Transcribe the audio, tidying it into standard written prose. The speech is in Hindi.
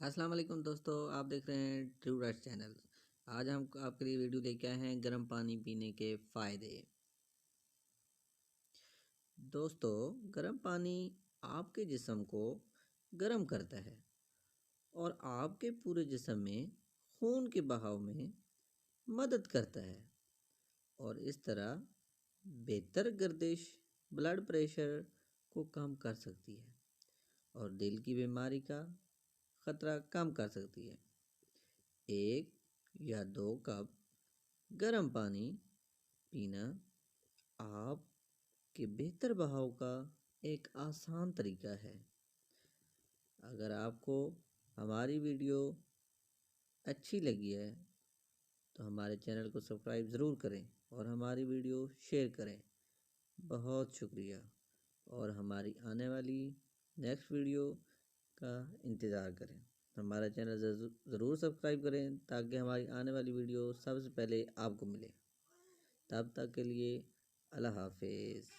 अस्सलाम वालेकुम दोस्तों, आप देख रहे हैं ट्रू राइट्स चैनल। आज हम आपके लिए वीडियो लेके आए हैं गर्म पानी पीने के फ़ायदे। दोस्तों, गर्म पानी आपके जिस्म को गर्म करता है और आपके पूरे जिस्म में खून के बहाव में मदद करता है और इस तरह बेहतर गर्दिश ब्लड प्रेशर को कम कर सकती है और दिल की बीमारी का ख़तरा कम कर सकती है। 1 या 2 कप गर्म पानी पीना आपके बेहतर बहाव का एक आसान तरीका है। अगर आपको हमारी वीडियो अच्छी लगी है तो हमारे चैनल को सब्सक्राइब ज़रूर करें और हमारी वीडियो शेयर करें। बहुत शुक्रिया और हमारी आने वाली नेक्स्ट वीडियो का इंतज़ार करें। हमारा चैनल ज़रूर सब्सक्राइब करें ताकि हमारी आने वाली वीडियो सबसे पहले आपको मिले। तब तक के लिए अल्लाह हाफिज़।